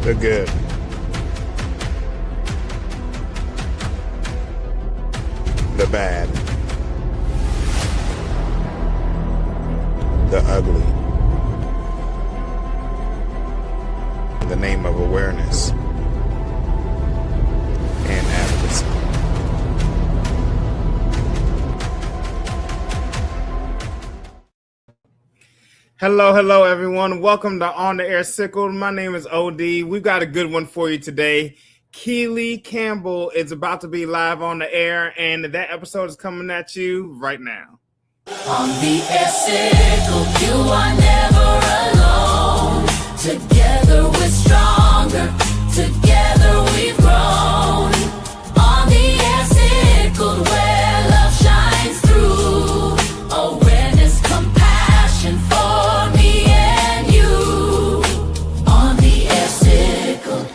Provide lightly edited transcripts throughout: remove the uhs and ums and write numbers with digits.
The good. The bad. The ugly. In the name of awareness and advocacy. Hello, everyone. Welcome to On the Air Sickle. My name is OD. We've got a good one for you today. Keelie Campbell is about to be live on the air, and that episode is coming at you right now. On the Air Sickle, you are never alone. Together we're stronger. Together we've grown. On the Air Sickle, where love shines through. Awareness, compassion for me and you. On the Air Sickle.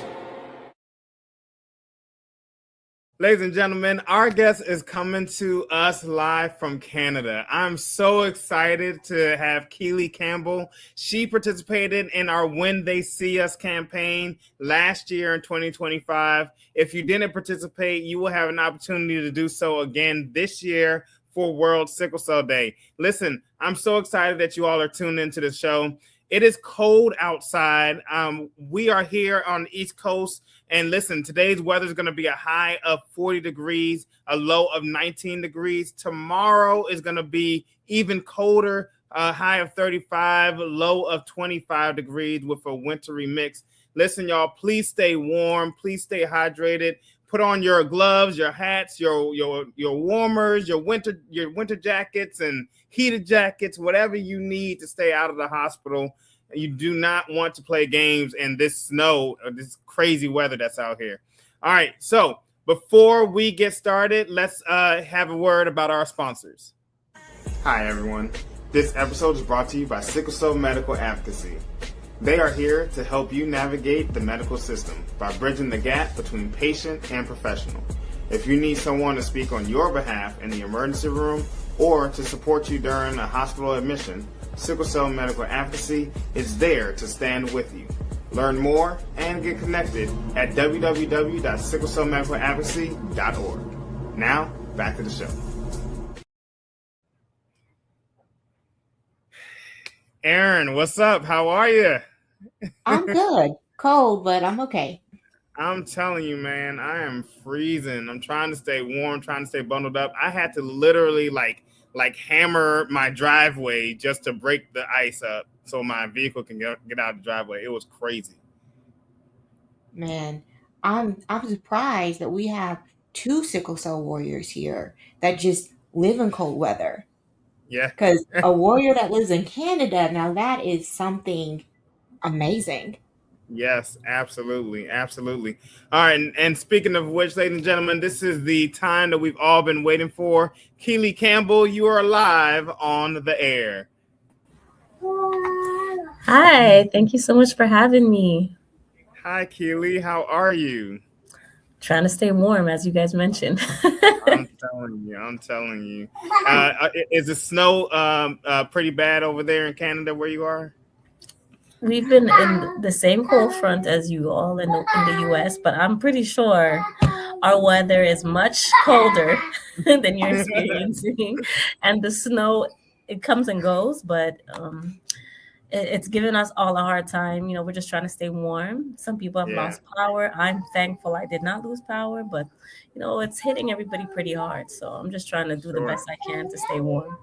Ladies and gentlemen, our guest is coming to us live from Canada. I'm so excited to have Keelie Campbell. She participated in our When They See Us campaign last year in 2025. If you didn't participate, you will have an opportunity to do so again this year for World Sickle Cell Day. Listen, I'm so excited that you all are tuned into the show. It is cold outside. We are here on the East Coast. And listen, today's weather is going to be a high of 40 degrees, a low of 19 degrees. Tomorrow is going to be even colder, a high of 35, low of 25 degrees with a wintry mix. Listen, y'all, please stay warm. Please stay hydrated. Put on your gloves, your hats, your warmers, your winter jackets and heated jackets, whatever you need to stay out of the hospital. You do not want to play games in this snow or this crazy weather that's out here. All right, so before we get started, let's have a word about our sponsors. Hi, everyone. This episode is brought to you by Sickle Cell Medical Advocacy. They are here to help you navigate the medical system by bridging the gap between patient and professional. If you need someone to speak on your behalf in the emergency room or to support you during a hospital admission, Sickle Cell Medical Advocacy is there to stand with you. Learn more and get connected at www.sicklecellmedicaladvocacy.org. Now, back to the show. Aaron, what's up? How are you? I'm good. Cold, but I'm okay. I'm telling you, man, I am freezing. I'm trying to stay warm, trying to stay bundled up. I had to literally like hammer my driveway just to break the ice up so my vehicle can get out of the driveway. It was crazy. Man, I'm surprised that we have two Sickle Cell Warriors here that just live in cold weather. Yeah. Because a warrior that lives in Canada, now that is something amazing. Yes, absolutely. Absolutely. All right. And speaking of which, ladies and gentlemen, this is the time that we've all been waiting for. Keelie Campbell, you are live on the air. Hi. Thank you so much for having me. Hi, Keely. How are you? Trying to stay warm, as you guys mentioned. I'm telling you. I'm telling you. Is the snow pretty bad over there in Canada where you are? We've been in the same cold front as you all in the US, but I'm pretty sure our weather is much colder than you're experiencing. And the snow, it comes and goes, but it's given us all a hard time. We're just trying to stay warm. Some people have Yeah, lost power. I'm thankful I did not lose power, but it's hitting everybody pretty hard. So I'm just trying to do the sure. best I can to stay warm.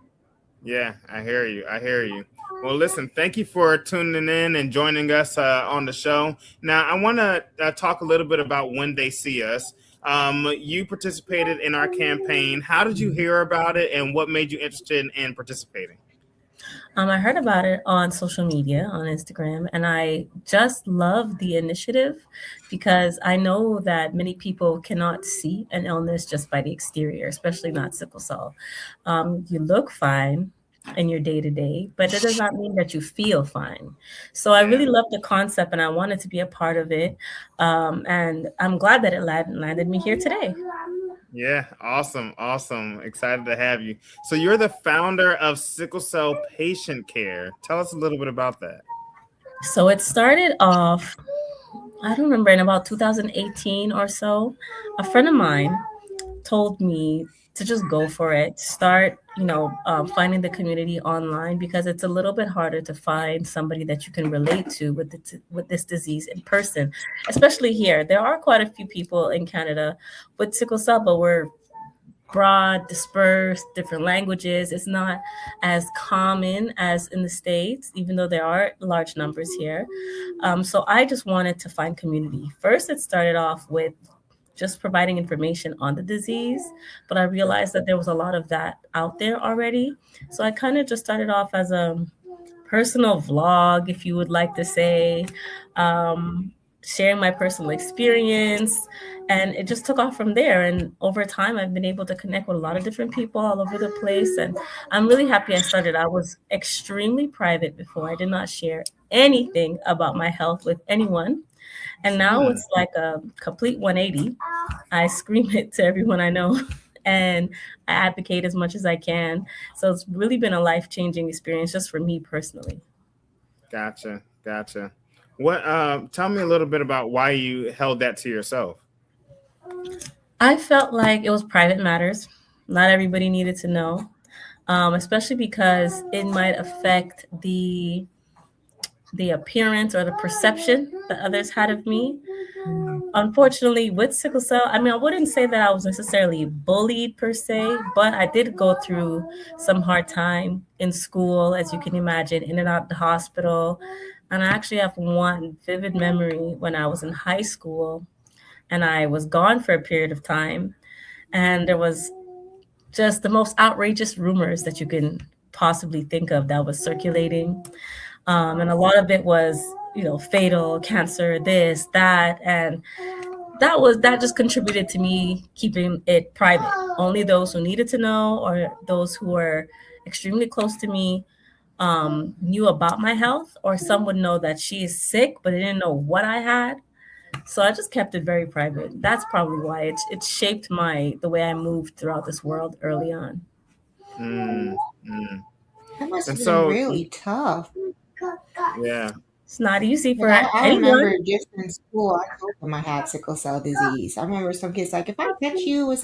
Yeah, I hear you. I hear you. Well, listen, thank you for tuning in and joining us on the show. Now, I want to talk a little bit about When They See Us. You participated in our campaign. How did you hear about it, and what made you interested in participating? I heard about it on social media, on Instagram, and I just love the initiative because I know that many people cannot see an illness just by the exterior, especially not sickle cell. You look fine in your day to day, but that does not mean that you feel fine. So I Yeah. really love the concept and I wanted to be a part of it. And I'm glad that it landed me here today. Yeah, awesome, awesome. Excited to have you. So you're the founder of Sickle Cell Patient Care. Tell us a little bit about that. So it started off, I don't remember, in about 2018 or so. A friend of mine told me to just go for it. Start, finding the community online because it's a little bit harder to find somebody that you can relate to with this disease in person, especially here. There are quite a few people in Canada with sickle cell, but we're broad, dispersed, different languages. It's not as common as in the States, even though there are large numbers here. So I just wanted to find community. First, it started off with just providing information on the disease, but I Sure. realized that there was a lot of that out there already. So I kind of just started off as a personal vlog, if you would like to say, um, sharing my personal experience. And it just took off from there. And over time, I've been able to connect with a lot of different people all over the place. And I'm really happy I started. I was extremely private before. I did not share anything about my health with anyone. And now Hmm. it's like a complete 180. I scream it to everyone I know and I advocate as much as I can. So it's really been a life changing experience just for me personally. Gotcha, gotcha. What? Tell me a little bit about why you held that to yourself. I felt like it was private matters. Not everybody needed to know, especially because it might affect the appearance or the perception that others had of me. Unfortunately, with sickle cell, I mean, I wouldn't say that I was necessarily bullied per se, but I did go through some hard time in school, as you can imagine, in and out the hospital. And I actually have one vivid memory when I was in high school and I was gone for a period of time. And there was just the most outrageous rumors that you can possibly think of that was circulating. And a lot of it was, fatal, cancer, this, that. And that just contributed to me keeping it private. Only those who needed to know or those who were extremely close to me knew about my health, or some would know that she is sick, but they didn't know what I had. So I just kept it very private. That's probably why it shaped the way I moved throughout this world early on. Mm, mm. That must And have been so, really tough. yeah. It's not easy for I remember anyone. just in school, I told them I had sickle cell disease. I remember some kids like, if I touch you, is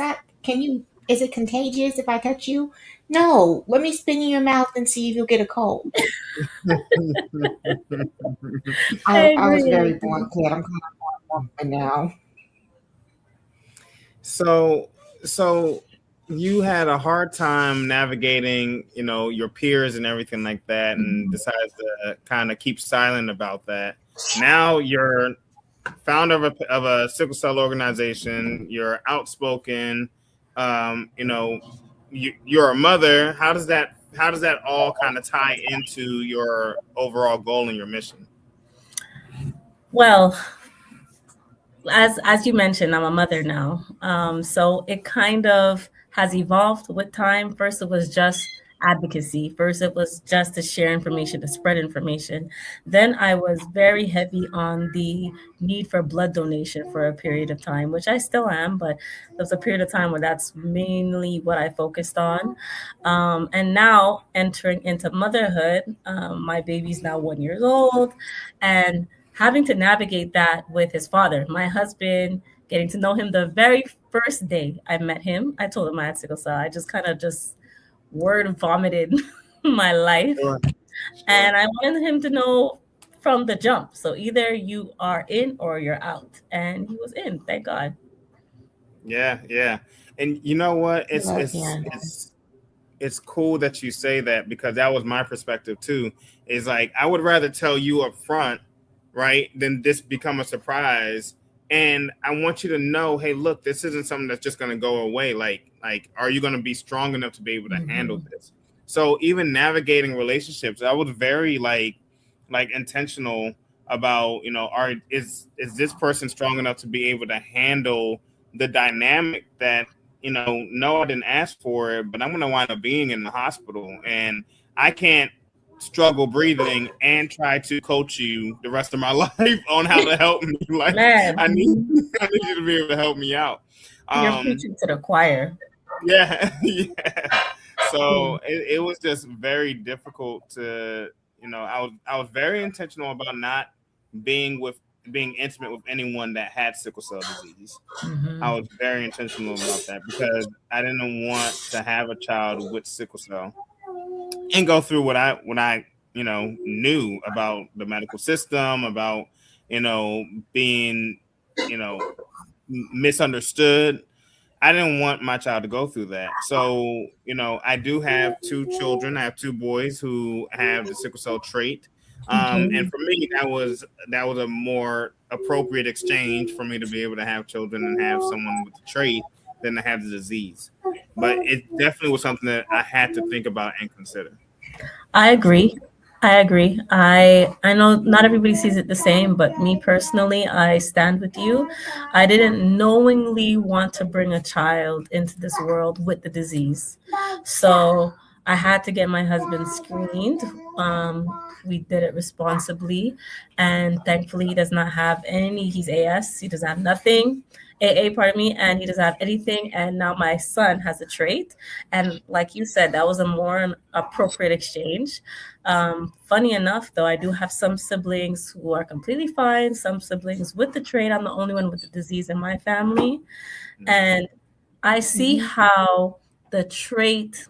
it contagious if I touch you? No, let me spin you your mouth and see if you'll get a cold. I I was agree. I very agree. blunt kid. I'm kind of blunt now. So, so you had a hard time navigating, your peers and everything like that, and decided to kind of keep silent about that. Now you're founder of a sickle cell organization. You're outspoken. You're a mother. How does that all kind of tie into your overall goal and your mission? Well, as you mentioned, I'm a mother now. So it kind of has evolved with time. First, it was just advocacy. First, it was just to share information, to spread information. Then I was very heavy on the need for blood donation for a period of time, which I still am, but there was a period of time where that's mainly what I focused on. And now entering into motherhood, my baby's now 1 year old, and having to navigate that with his father, my husband, getting to know him the very first day I met him. I told him I had sickle cell. I just kind of just word vomited my life. Sure. And I wanted him to know from the jump. So either you are in or you're out. And he was in, thank God. Yeah, yeah. And you know what? I love hearing that. It's cool that you say that, because that was my perspective too. Is like, I would rather tell you up front, right, than this become a surprise. And I want you to know, hey, look, this isn't something that's just going to go away. Like, are you going to be strong enough to be able to handle this? So even navigating relationships, I was very like intentional about, is this person strong enough to be able to handle the dynamic that, no, I didn't ask for it, but I'm going to wind up being in the hospital, and I can't struggle breathing and try to coach you the rest of my life on how to help me. Like, Man, I need you to be able to help me out. you're preaching to the choir. Yeah, yeah. So it was just very difficult to, I was very intentional about not being intimate with anyone that had sickle cell disease. I was very intentional about that, because I didn't want to have a child with sickle cell and go through what I knew about the medical system, about being misunderstood. I didn't want my child to go through that. So, I do have 2 children. I have 2 boys who have the sickle cell trait. And for me, that was a more appropriate exchange for me to be able to have children and have someone with the trait than to have the disease. But it definitely was something that I had to think about and consider. I agree. I know not everybody sees it the same, but me personally, I stand with you. I didn't knowingly want to bring a child into this world with the disease. So I had to get my husband screened. We did it responsibly, and thankfully he does not have any. He's AS. He doesn't have nothing. Pardon me, and he doesn't have anything. And now my son has a trait, and like you said, that was a more appropriate exchange. Funny enough, though, I do have some siblings who are completely fine. Some siblings with the trait. I'm the only one with the disease in my family, and I see how the trait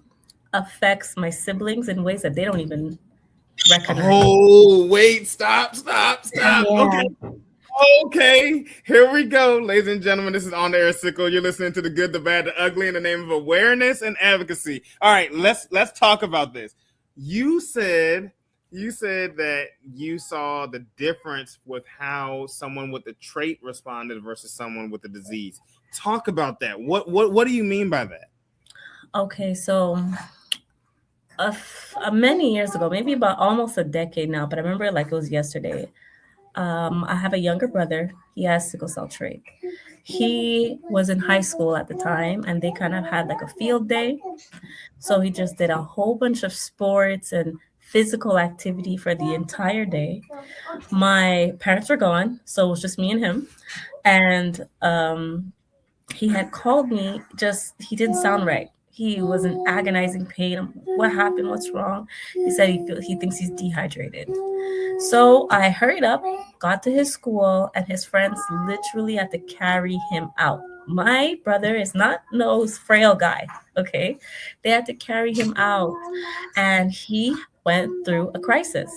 affects my siblings in ways that they don't even recognize. Oh, wait, stop. Yeah. Okay, here we go, ladies and gentlemen. This is On the Air Sickle. You're listening to The Good, the Bad, the Ugly in the name of awareness and advocacy. All right, let's talk about this. You said that you saw the difference with how someone with the trait responded versus someone with the disease. Talk about that. What do you mean by that? Okay, so many years ago, maybe about almost a decade now, but I remember it like it was yesterday. I have a younger brother. He has sickle cell trait. He was in high school at the time, and they kind of had like a field day. So he just did a whole bunch of sports and physical activity for the entire day. My parents were gone, so it was just me and him. And he had called me, he didn't sound right. He was in agonizing pain. What happened? What's wrong? He said he thinks he's dehydrated. So I hurried up, got to his school, and his friends literally had to carry him out. My brother is not no frail guy, okay? They had to carry him out, and he went through a crisis.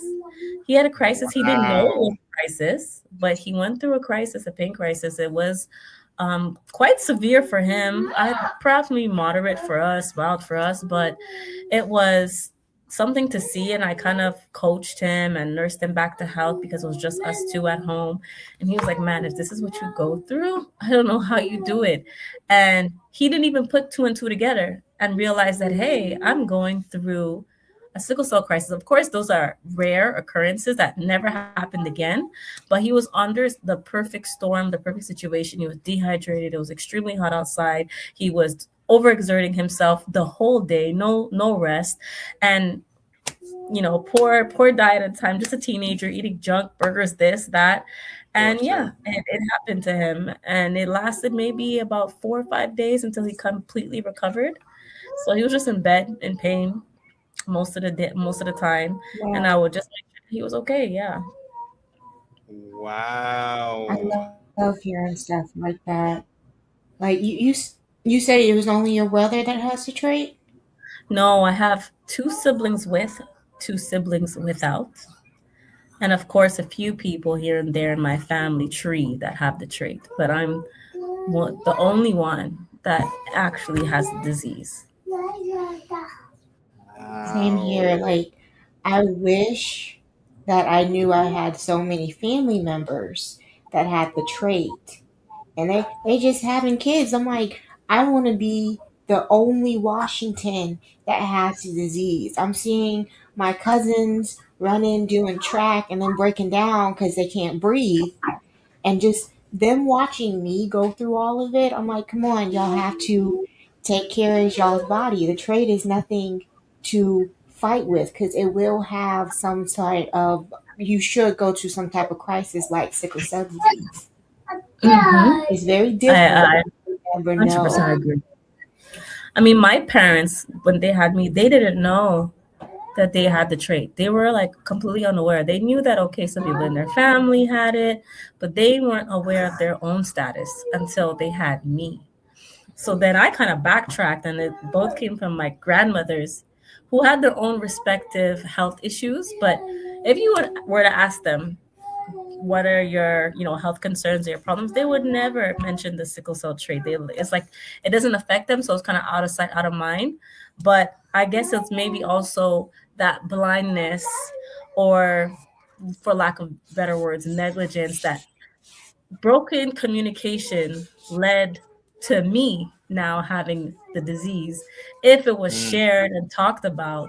He had a crisis. He didn't know it was a crisis, but he went through a crisis, a pain crisis. It was quite severe for him. Perhaps maybe moderate for us, mild for us, but it was something to see. And I kind of coached him and nursed him back to health because it was just us 2 at home. And he was like, man, if this is what you go through, I don't know how you do it. And he didn't even put 2 and 2 together and realize that, hey, I'm going through a sickle cell crisis. Of course, those are rare occurrences that never happened again, but he was under the perfect storm, the perfect situation. He was dehydrated. It was extremely hot outside. He was overexerting himself the whole day, no rest, and poor diet at the time, just a teenager eating junk, burgers, this, that. Sure, And yeah, sure. it happened to him. And it lasted maybe about 4 or 5 days until he completely recovered. So he was just in bed in pain most of the day, most of the time. And I Wow. would just make sure he was okay. Yeah. I Wow. love hearing stuff like that. Like you said it was only your brother that has the trait? No, I have two siblings with, two siblings without. And of course, a few people here and there in my family tree that have the trait. But I'm the only one that actually has the disease. Same Wow. here. Like, I wish that I knew I had so many family members that had the trait. And they just having kids. I'm like, I want to be the only Washington that has the disease. I'm seeing my cousins running, doing track, and then breaking down because they can't breathe. And just them watching me go through all of it, I'm like, come on, y'all have to take care of y'all's body. The trade is nothing to fight with because it will have some sort of, you should go to some type of crisis like sickle cell disease. Mm-hmm. It's very different. I You never 100% know. agree. I mean, my parents, when they had me, they didn't know that they had the trait. They were like completely unaware. They knew that, okay, some people in their family had it, but they weren't aware of their own status until they had me. So then I kind of backtracked, and it both came from my grandmothers who had their own respective health issues. But if you were to ask them, what are your health concerns or your problems, they would never mention the sickle cell trait. It's like it doesn't affect them, so it's kind of out of sight, out of mind. But I guess it's maybe also that blindness, or for lack of better words, negligence, that broken communication led to me now having the disease. If it was Mm, shared and talked about,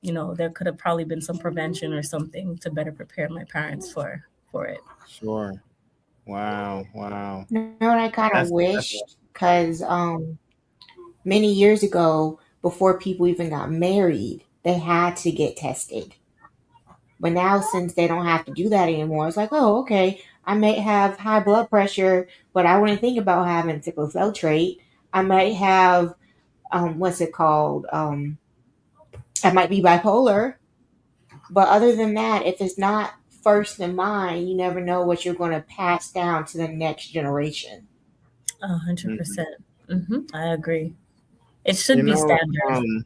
there could have probably been some prevention or something to better prepare my parents for it. sure. Wow. Wow. You know what I kind of That's wished? Because many years ago, before people even got married, they had to get tested. But now, since they don't have to do that anymore, it's like, oh, okay, I may have high blood pressure, but I wouldn't think about having sickle cell trait. I might have, what's it called? I might be bipolar. But other than that, if it's not first in mind, you never know what you're going to pass down to the next generation. 100%. I agree. It you should be know, standard.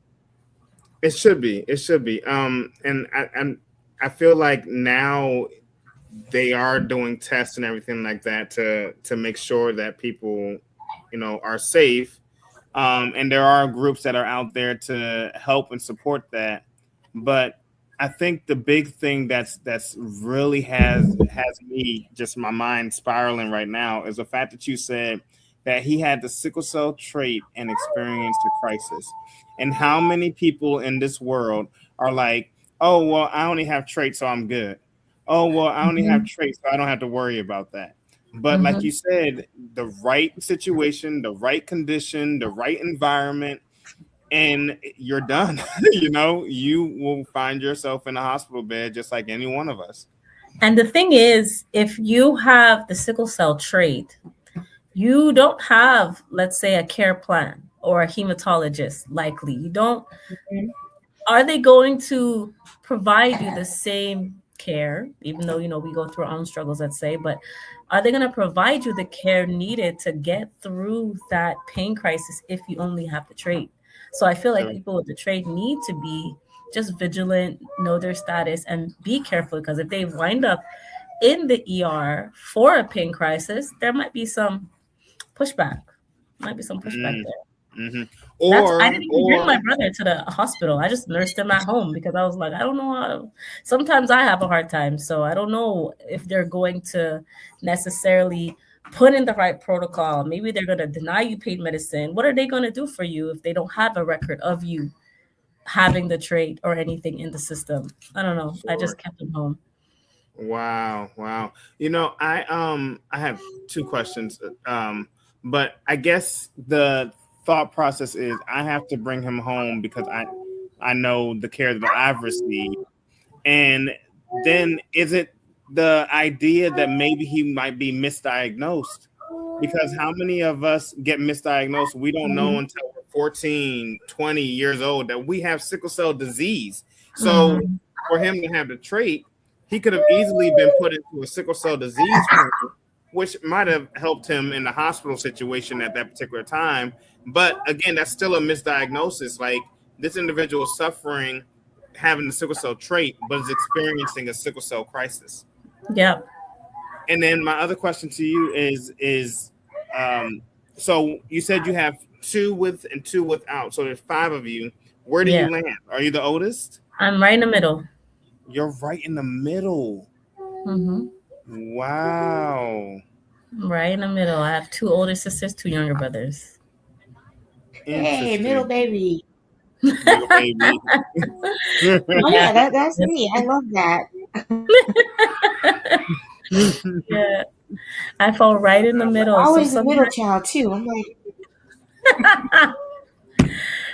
it should be. It should be. And I feel like now they are doing tests and everything like that to make sure that people, are safe. And there are groups that are out there to help and support that. But I think the big thing that's really has me just my mind spiraling right now is the fact that you said that he had the sickle cell trait and experienced a crisis. And how many people in this world are like, oh well, I only have traits, so I'm good. Oh well, I only have Hmm. traits, so I don't have to worry about that. But like you Hmm. said, the right situation, the right condition, the right environment, and you're done. You will find yourself in a hospital bed just like any one of us. And the thing is, if you have the sickle cell trait, you don't have, let's say, a care plan or a hematologist, likely. You don't. Mhm. Are they going to provide you the same care, even though, we go through our own struggles, let's say, but are they going to provide you the care needed to get through that pain crisis if you only have the trait? So I feel like So people with the trait need to be just vigilant, know their status, and be careful, because if they wind up in the ER for a pain crisis, there might be some pushback. Might be some pushback mm, there. mhm. I or didn't even bring or my brother to the hospital. I just nursed him at home because I was like, I don't know how to. Sometimes I have a hard time, so I don't know if they're going to necessarily put in the right protocol. Maybe they're going to deny you pain medicine. What are they going to do for you if they don't have a record of you having the trait or anything in the system? I don't know. I Sure. just kept him home. Wow, wow. I have two questions. But I guess the thought process is I have to bring him home because I know the care that I've received. And then is it the idea that maybe he might be misdiagnosed? Because how many of us get misdiagnosed? We don't know Mhm. until we're 14, 20 years old that we have sickle cell disease. So Mhm. for him to have the trait, he could have easily been put into a sickle cell disease clinic, which might have helped him in the hospital situation at that particular time. But again, that's still a misdiagnosis. Like this individual is suffering having the sickle cell trait, but is experiencing a sickle cell crisis. Yep. And then my other question to you is um, so you said you have two with and two without. So there's five of you. Where do Yeah. you land? Are you the oldest? I'm right in the middle. You're right in the middle. Hmm. Wow. Right in the middle. I have two older sisters, two younger brothers. Hey, middle Interesting. baby. Middle baby. Oh Yeah. yeah, that's me. I love that. Yeah. I fall right in the middle. So Always the sometimes middle child too. I'm like,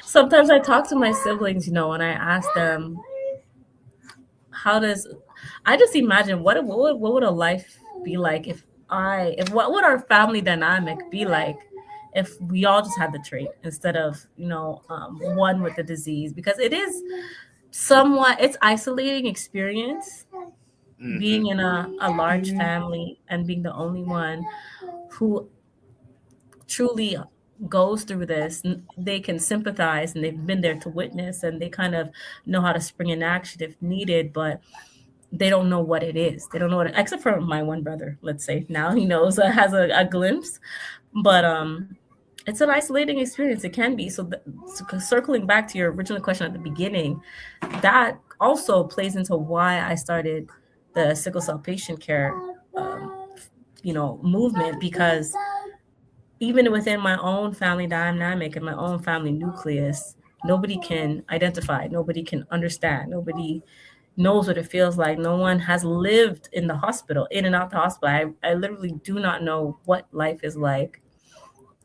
sometimes I talk to my siblings, and I ask them, how does I just imagine what would a life be like if what would our family dynamic be like if we all just had the trait instead of one with the disease, because it is somewhat it's isolating experience Hmm. being in a large mhm. family and being the only one who truly goes through this. They can sympathize and they've been there to witness, and they kind of know how to spring in action if needed, but they don't know what it is. They don't know except for my one brother, let's say. Now he knows, has a glimpse, but it's an isolating experience. It can be. So circling back to your original question at the beginning, that also plays into why I started the sickle cell patient care, um, movement, because even within my own family dynamic and my own family nucleus, nobody can identify, nobody can understand, nobody knows what it feels like. No one has lived in the hospital, in and out the hospital. I literally do not know what life is like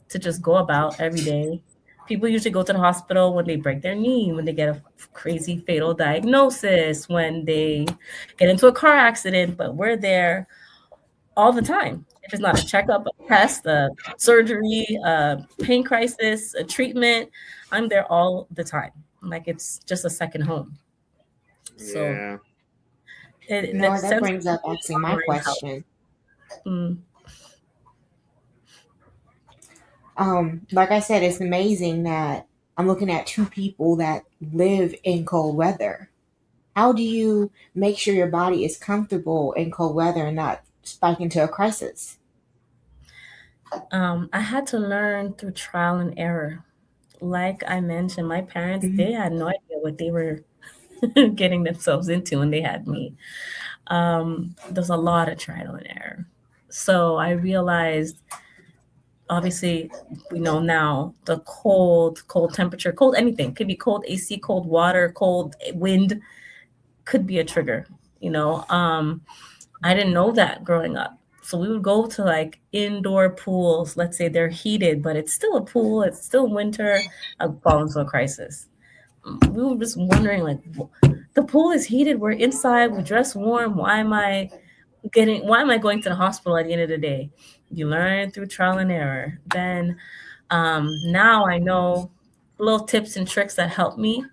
to just go about every day. People usually go to the hospital when they break their knee, when they get a crazy fatal diagnosis, when they get into a car accident, but we're there all the time. If it's not a checkup, a test, a surgery, a pain crisis, a treatment, I'm there all the time. Like it's just a second home. So Yeah. that That sense of brings up being actually my honoring help. question. Mm, Like I said, it's amazing that I'm looking at two people that live in cold weather. How do you make sure your body is comfortable in cold weather and not spike into a crisis? I had to learn through trial and error. Like I mentioned, my parents, Mhm. they had no idea what they were getting themselves into when they had me. There's a lot of trial and error. So I realized, obviously, we know now the cold temperature, cold anything, could be cold AC, cold water, cold wind, could be a trigger. You know, I didn't know that growing up. So we would go to like indoor pools. Let's say they're heated, but it's still a pool. It's still winter. I'd fall into a crisis. We were just wondering, like, the pool is heated. We're inside. We dress warm. Why am I going to the hospital at the end of the day? You learn through trial and error. Then now I know little tips and tricks that help me.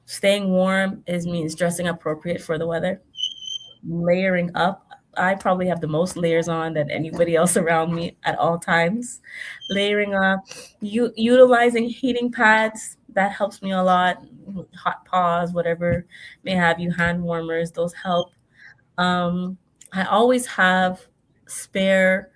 Staying warm is means dressing appropriate for the weather, layering up. I probably have the most layers on than anybody else around me at all times. Layering up, utilizing heating pads, that helps me a lot. Hot paws, whatever may have you, hand warmers, those help. Um, I always have spare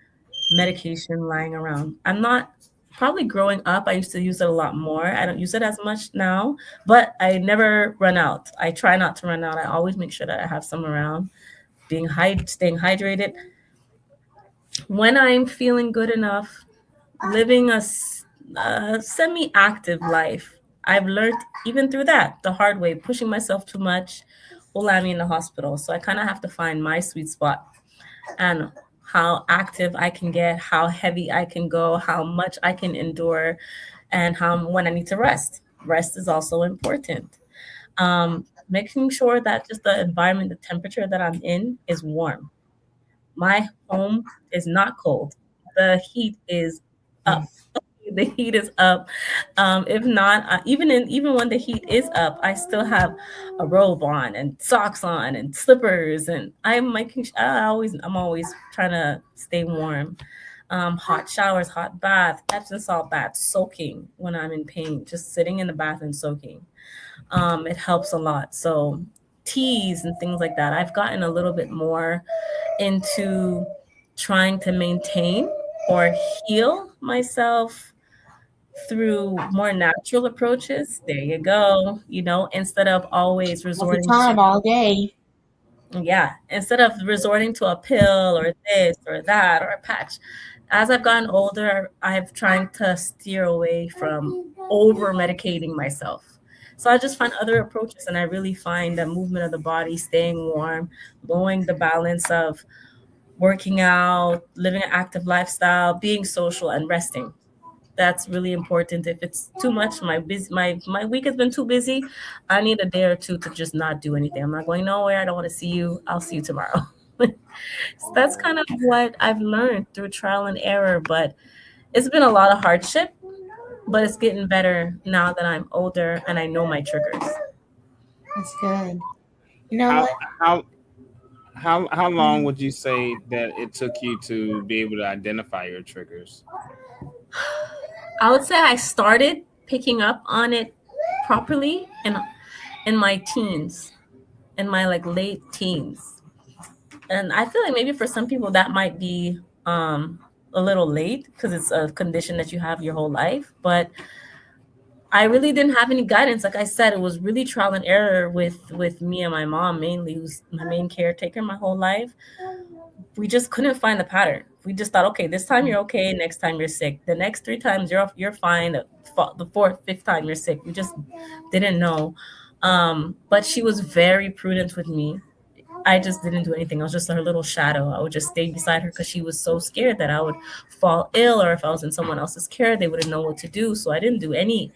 medication lying around. I'm not Probably growing up, I used to use it a lot more. I don't use it as much now, but I never run out. I try not to run out. I always make sure that I have some around. Staying hydrated. When I'm feeling good enough, living a semi-active life, I've learned even through that the hard way. Pushing myself too much will land me in the hospital. So I kind of have to find my sweet spot and how active I can get, how heavy I can go, how much I can endure. and how when I need to rest. Rest is also important. Making sure that just the environment, the temperature that I'm in is warm. My home is not cold. The heat is up. The heat is up. If not, even when the heat is up, I still have a robe on and socks on and slippers, and I'm always trying to stay warm. Hot showers, hot bath, Epsom salt bath, soaking when I'm in pain, just sitting in the bath and soaking. It helps a lot. So teas and things like that. I've gotten a little bit more into trying to maintain or heal myself through more natural approaches. There you go. Instead of always All the resorting to, time, all day. yeah, instead of resorting to a pill or this or that or a patch. As I've gotten older, I've trying to steer away from over medicating myself. So I just find other approaches, and I really find the movement of the body, staying warm, lowering the balance of working out, living an active lifestyle, being social, and resting. That's really important. If it's too much, my week has been too busy. I need a day or two to just not do anything. I'm not going nowhere. I don't want to see you. I'll see you tomorrow. So that's kind of what I've learned through trial and error. But it's been a lot of hardship, but it's getting better now that I'm older and I know my triggers. That's good. You know How what? how how long would you say that it took you to be able to identify your triggers? I would say I started picking up on it properly in my teens, in my like late teens. And I feel like maybe for some people that might be a little late because it's a condition that you have your whole life. But I really didn't have any guidance. Like I said, it was really trial and error with me and my mom mainly, who's my main caretaker my whole life. We just couldn't find the pattern. We just thought, okay, this time you're okay, next time you're sick. The next three times you're fine. The fourth, fifth time you're sick. We just didn't know. But she was very prudent with me. I just didn't do anything. I was just her little shadow. I would just stay beside her because she was so scared that I would fall ill, or if I was in someone else's care, they wouldn't know what to do. So I didn't do any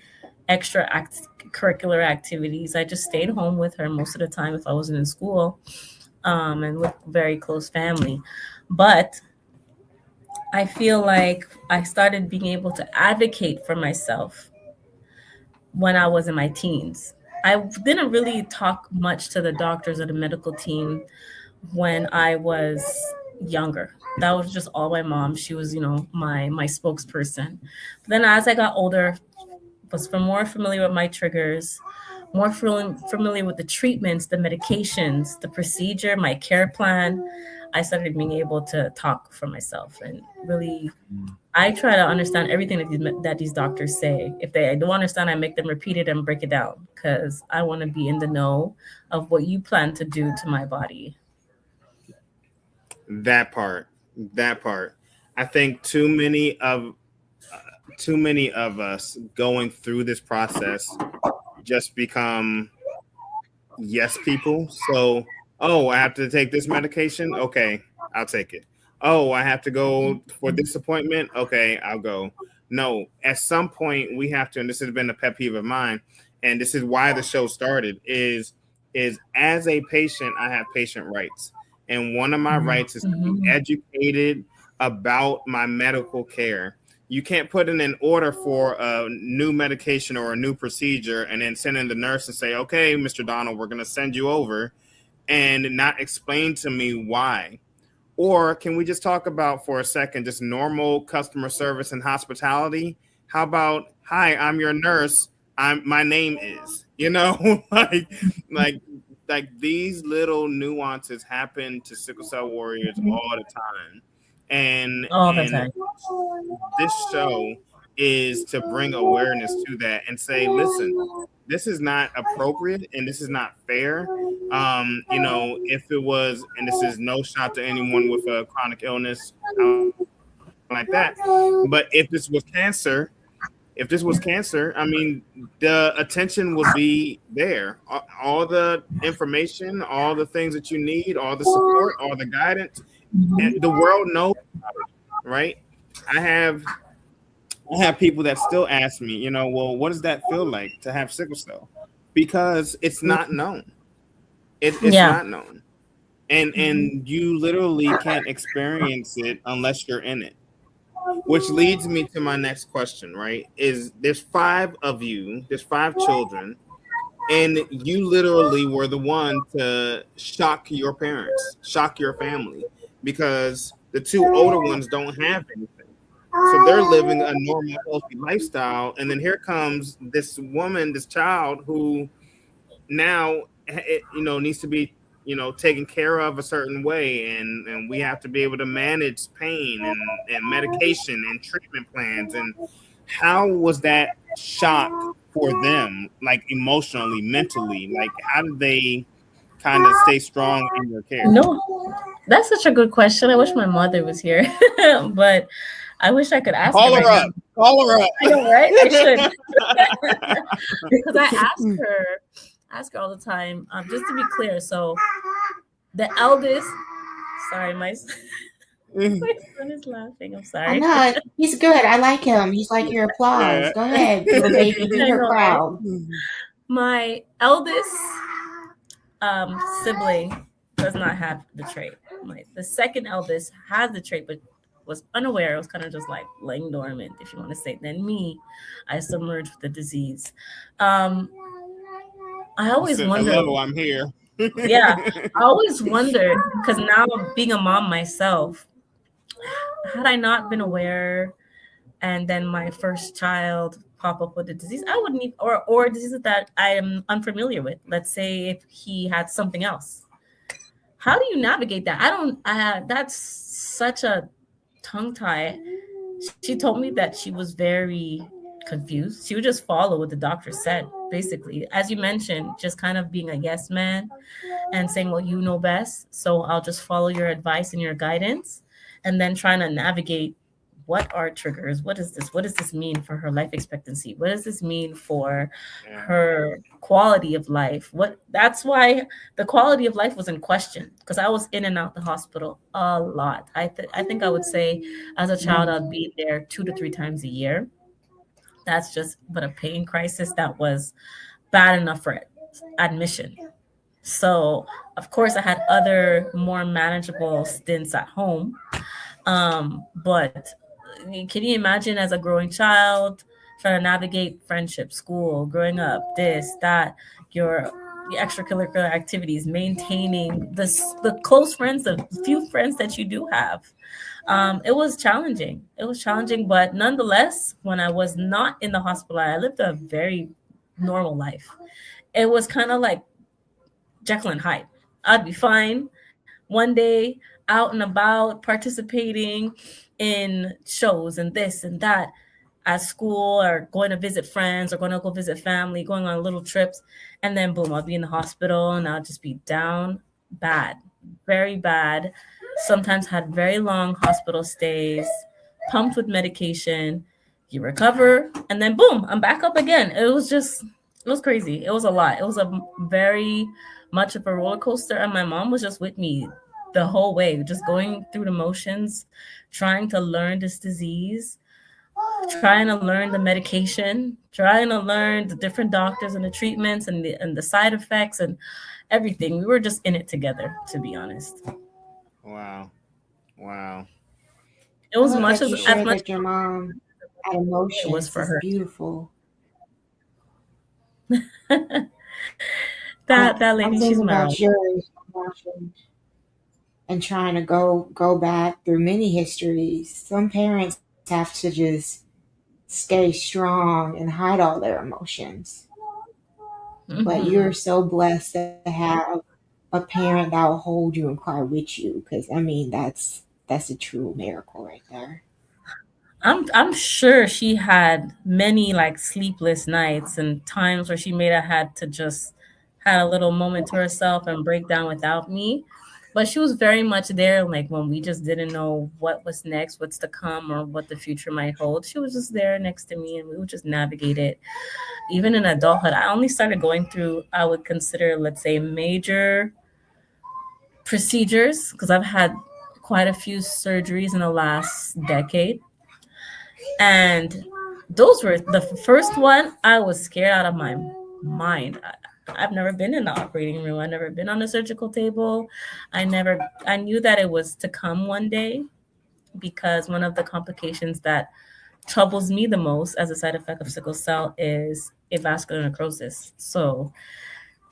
curricular activities. I just stayed home with her most of the time if I wasn't in school, and with very close family. But I feel like I started being able to advocate for myself when I was in my teens. I didn't really talk much to the doctors or the medical team when I was younger. That was just all my mom. She was, my spokesperson. But then as I got older, was more familiar with my triggers, more familiar with the treatments, the medications, the procedure, my care plan. I started being able to talk for myself and really, I try to understand everything that these doctors say. If they don't understand, I make them repeat it and break it down because I want to be in the know of what you plan to do to my body. That part, that part. I think too many of us going through this process just become yes people. So, oh, I have to take this medication. Okay, I'll take it. Oh, I have to go for this appointment. Okay, I'll go. No, at some point we have to, and this has been a pet peeve of mine, and this is why the show started, is as a patient, I have patient rights. And one of my rights is to be educated about my medical care. You can't put in an order for a new medication or a new procedure and then send in the nurse and say, okay, Mr. Donald, we're going to send you over, and not explain to me why. Or can we just talk about for a second just normal customer service and hospitality? How about, hi, I'm your nurse. My name is, like these little nuances happen to sickle cell warriors all the time. And All the time. this show is to bring awareness to that and say, listen, this is not appropriate and this is not fair. If it was, and this is no shot to anyone with a chronic illness like that, but if this was cancer, I mean, the attention would be there. All the information, all the things that you need, all the support, all the guidance, and the world knows about it, right? I have I have people that still ask me, well, what does that feel like to have sickle cell? Because it's not known. It's Yeah. not known, and you literally can't experience it unless you're in it. Which leads me to my next question. Right? Is there's five of you? There's five children, and you literally were the one to shock your parents, shock your family, because the two older ones don't have anything. So they're living a normal, healthy lifestyle. And then here comes this woman, this child who now, needs to be, taken care of a certain way. And we have to be able to manage pain and medication and treatment plans. And how was that shock for them, like emotionally, mentally? Like, how did they kind of stay strong in your care? No, that's such a good question. I wish my mother was here, but I wish I could ask her Call her right now. up. Call her up. I know, right? I should. Because I ask her all the time. Just to be clear, so the eldest, sorry, my son is laughing. I'm I sorry. know he's good. I like him. He's like your applause. Yeah. Go ahead, little baby. Be I her know, right? crowd. My eldest sibling does not have the trait. The second eldest has the trait, but was unaware. It was kind of just like laying dormant, if you want to say. Then me, I submerged with the disease. I always Said, wonder. hello, I'm here. Yeah, I always wondered, because now being a mom myself, had I not been aware, and then my first child pop up with a disease, I wouldn't even, or diseases that I am unfamiliar with. Let's say if he had something else. How do you navigate that? That's such a tongue tie. She told me that she was very confused. She would just follow what the doctor said, basically. As you mentioned, just kind of being a yes man and saying, well, you know best, so I'll just follow your advice and your guidance, and then trying to navigate what are triggers, what does this mean for her life expectancy, what does this mean for her quality of life. That's why the quality of life was in question, because I was in and out the hospital a lot. I think I would say as a child I'd be there 2 to 3 times a year. That's just but a pain crisis that was bad enough for admission. So of course I had other more manageable stints at home, but can you imagine, as a growing child, trying to navigate friendship, school, growing up, this, that, your extracurricular activities, maintaining the close friends, the few friends that you do have. It was challenging. But nonetheless, when I was not in the hospital, I lived a very normal life. It was kind of like Jekyll and Hyde. I'd be fine one day, out and about, participating in shows and this and that at school, or going to visit friends, or going to go visit family, going on little trips, and then boom, I'll be in the hospital and I'll just be down bad, very bad. Sometimes had very long hospital stays, pumped with medication. You recover, and then boom, I'm back up again. It was crazy. It was a lot. It was a very much of a roller coaster, and my mom was just with me the whole way, just going through the motions, trying to learn this disease, trying to learn the medication, trying to learn the different doctors and the treatments and the side effects and everything. We were just in it together, to be honest. Wow. It was I love much that you as shared much that your mom had emotions. it was for It's her. beautiful. that I'm lady, she's thinking my about yours, watching and trying to go back through many histories. Some parents have to just stay strong and hide all their emotions. But you're so blessed to have a parent that will hold you and cry with you, because I mean that's a true miracle right there. I'm sure she had many like sleepless nights and times where she may have had to just had a little moment to herself and break down without me. But she was very much there, like when we just didn't know what was next, what's to come, or what the future might hold. She was just there next to me, and we would just navigate it. Even in adulthood, I only started going through, I would consider, let's say, major procedures, because I've had quite a few surgeries in the last decade. And those were the first one. I was scared out of my mind. I've never been in the operating room. I've never been on a surgical table. I knew that it was to come one day, because one of the complications that troubles me the most as a side effect of sickle cell is avascular necrosis. So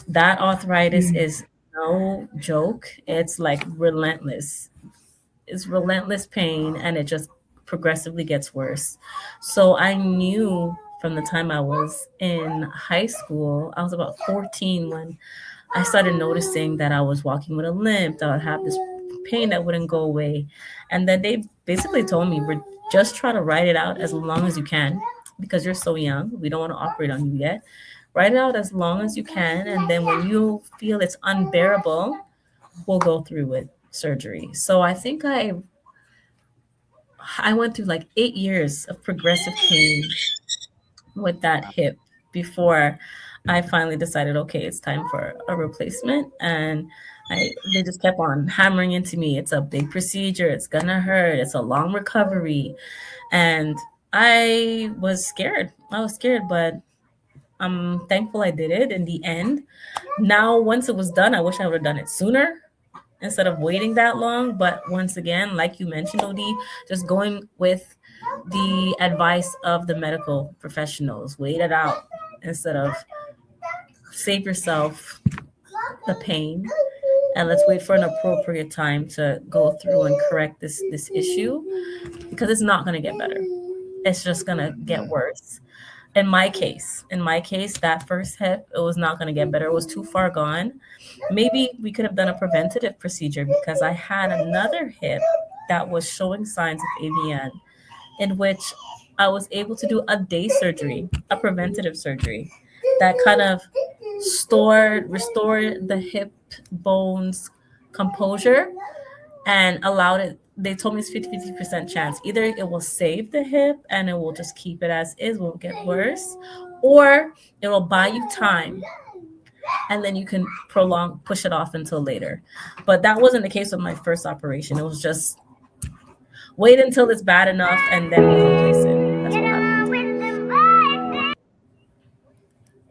that arthritis Mm. is no joke. It's like relentless. It's relentless pain, and it just progressively gets worse. So I knew from the time I was in high school, I was about 14 when I started noticing that I was walking with a limp, that I would have this pain that wouldn't go away. And then they basically told me, we're just try to ride it out as long as you can, because you're so young. We don't want to operate on you yet. Write it out as long as you can. And then when you feel it's unbearable, we'll go through with surgery. So I think I went through like 8 years of progressive pain with that hip before I finally decided, okay, it's time for a replacement. And they just kept on hammering into me. It's a big procedure. It's gonna hurt. It's a long recovery. And I was scared. I was scared, but I'm thankful I did it in the end. Now, once it was done, I wish I would have done it sooner instead of waiting that long. But once again, like you mentioned, Odie, just going with the advice of the medical professionals. Wait it out instead of save yourself the pain, and let's wait for an appropriate time to go through and correct this issue, because it's not going to get better. It's just going to get worse. In my case, that first hip, it was not going to get better. It was too far gone. Maybe we could have done a preventative procedure, because I had another hip that was showing signs of AVN, in which I was able to do a day surgery, a preventative surgery that kind of restored the hip bones composure and allowed it. They told me it's 50% chance. Either it will save the hip and it will just keep it as is, won't get worse, or it will buy you time and then you can push it off until later. But that wasn't the case with my first operation. It was just wait until it's bad enough and then we replace it. That's what happened.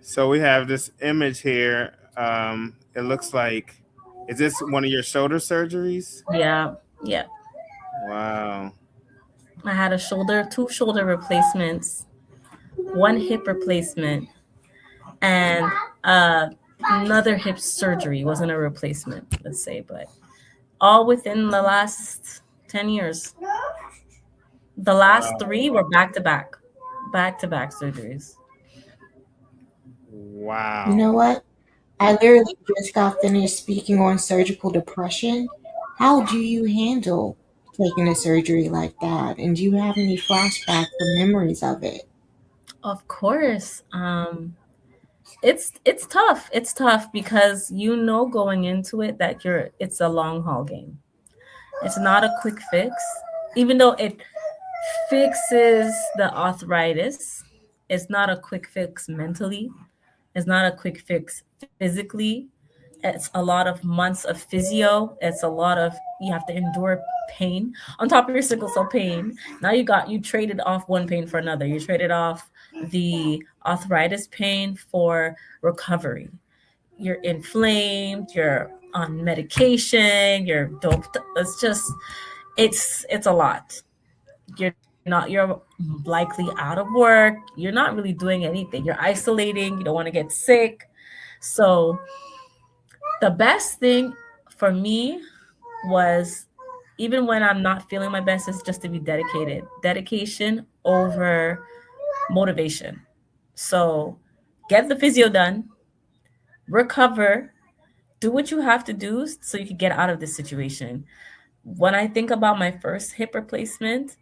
So we have this image here. It looks like, is this one of your shoulder surgeries? Yeah, yeah. Wow. I had two shoulder replacements, one hip replacement, and another hip surgery. It wasn't a replacement, let's say, but all within the last 10 years. The last three were back to back surgeries. Wow. You know what? I literally just got finished speaking on surgical depression. How do you handle taking a surgery like that? And do you have any flashbacks or memories of it? Of course. It's tough. It's tough because going into it that it's a long haul game. It's not a quick fix. Even though it fixes the arthritis, it's not a quick fix mentally. It's not a quick fix physically. It's a lot of months of physio. It's a lot of, you have to endure pain on top of your sickle cell pain. Now you traded off one pain for another. You traded off the arthritis pain for recovery. You're inflamed, you're on medication, you're doped. It's a lot. You're likely out of work. You're not really doing anything. You're isolating. You don't want to get sick. So the best thing for me was, even when I'm not feeling my best, is just to be dedicated. Dedication over motivation. So get the physio done, recover, do what you have to do so you can get out of this situation. When I think about my first hip replacement,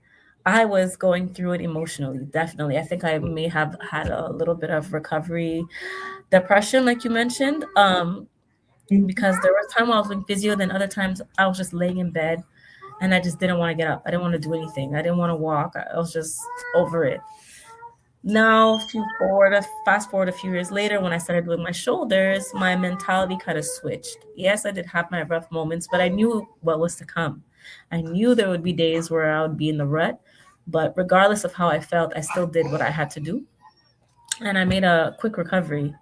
I was going through it emotionally, definitely. I think I may have had a little bit of recovery depression, like you mentioned, because there was time when I was doing physio, then other times I was just laying in bed and I just didn't want to get up. I didn't want to do anything. I didn't want to walk. I was just over it. Now, fast forward a few years later, when I started doing my shoulders, my mentality kind of switched. Yes, I did have my rough moments, but I knew what was to come. I knew there would be days where I would be in the rut, But regardless of how I felt, I still did what I had to do. And I made a quick recovery.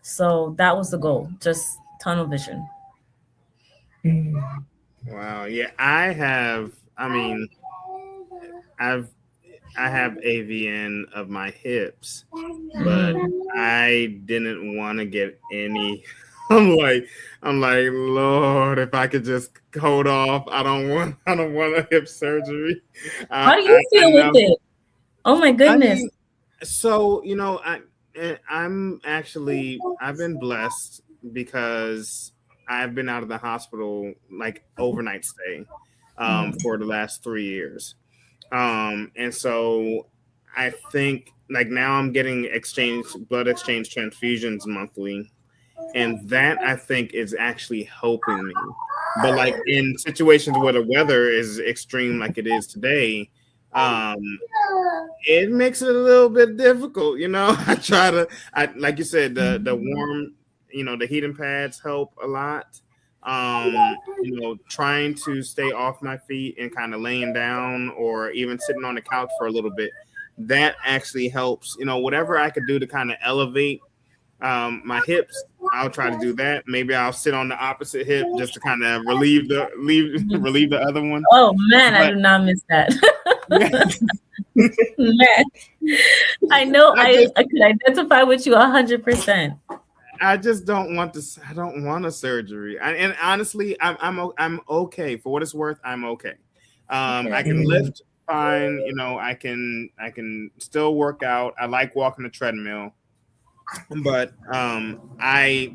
So that was the goal, just tunnel vision. Wow. Yeah, I have. I mean, I've I have AVN of my hips, but Mhm. I didn't want to get any. I'm like, Lord, if I could just hold off. I don't want a hip surgery. How do I you feel with know. it? Oh my I goodness. mean, so I've been blessed because I've been out of the hospital like overnight stay for the last 3 years. And so I think like now I'm getting blood exchange transfusions monthly, and that I think is actually helping me. But like in situations where the weather is extreme, like it is today, um, it makes it a little bit difficult. I like you said, the warm, the heating pads help a lot. Trying to stay off my feet and kind of laying down or even sitting on the couch for a little bit, that actually helps. Whatever I could do to kind of elevate my hips, I'll try to do that. Maybe I'll sit on the opposite hip just to kind of Mhm. relieve the other one. Oh man, I But do not miss that. yeah, Man, I know I just I could identify with you 100%. I just don't want this. I don't want a surgery. And honestly, I'm okay for what it's worth. I'm okay. I Okay. can lift fine. I can still work out. I like walking the treadmill, but I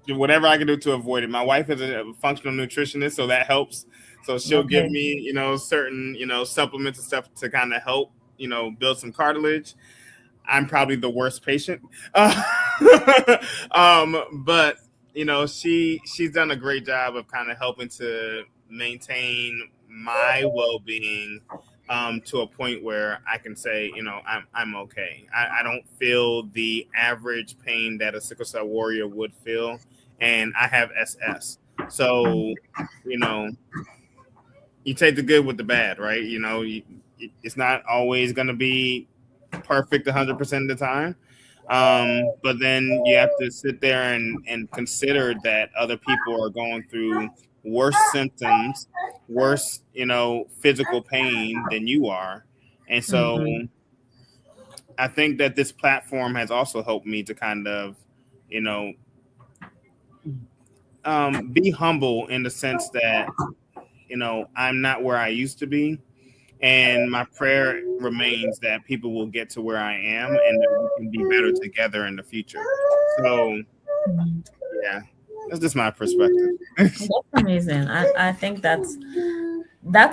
whatever I can do to avoid it. My wife is a functional nutritionist, so that helps. So she'll give Okay. me certain supplements and stuff to kind of help build some cartilage. I'm probably the worst patient. But she's done a great job of kind of helping to maintain my well-being to a point where I can say, I'm okay. I don't feel the average pain that a sickle cell warrior would feel, and I have SS. So, you know, you take the good with the bad, right? It's not always going to be perfect 100% of the time. But then you have to sit there and consider that other people are going through worse symptoms, worse, physical pain than you are. And so Mhm. I think that this platform has also helped me to kind of, you know, be humble in the sense that, I'm not where I used to be. And my prayer remains that people will get to where I am and that we can be better together in the future. So, yeah, that's just my perspective. That's amazing. I think that's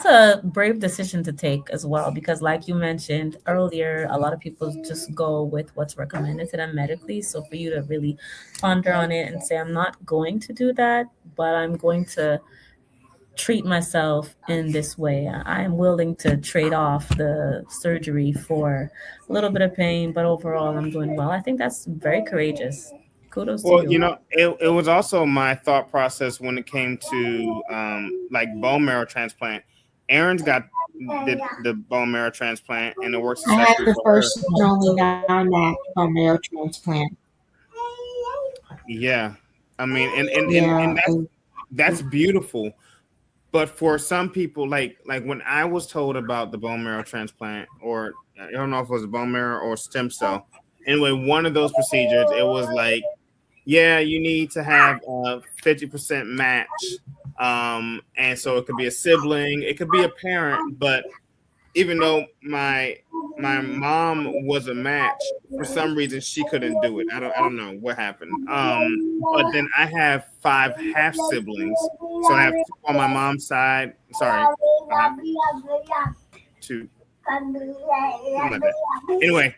a brave decision to take as well because like you mentioned earlier, a lot of people just go with what's recommended to them medically. So for you to really ponder on it and say, I'm not going to do that, but I'm going to treat myself in this way. I am willing to trade off the surgery for a little bit of pain, but overall I'm doing well. I think that's very courageous. Kudos to Well, you. it was also my thought process when it came to like bone marrow transplant. Aaron's got did the bone marrow transplant and it worked I had successfully the for her. first and only non-match bone marrow transplant. Yeah. I mean, and Yeah, that's beautiful. But for some people, like when I was told about the bone marrow transplant, or I don't know if it was bone marrow or stem cell. Anyway, one of those procedures, it was like, yeah, you need to have a 50% match. And so it could be a sibling, it could be a parent, but even though my mom was a match, for some reason she couldn't do it. I don't know what happened. But then I have five half siblings. So I have two on my mom's side. Sorry, I have two. Something like that. Anyway,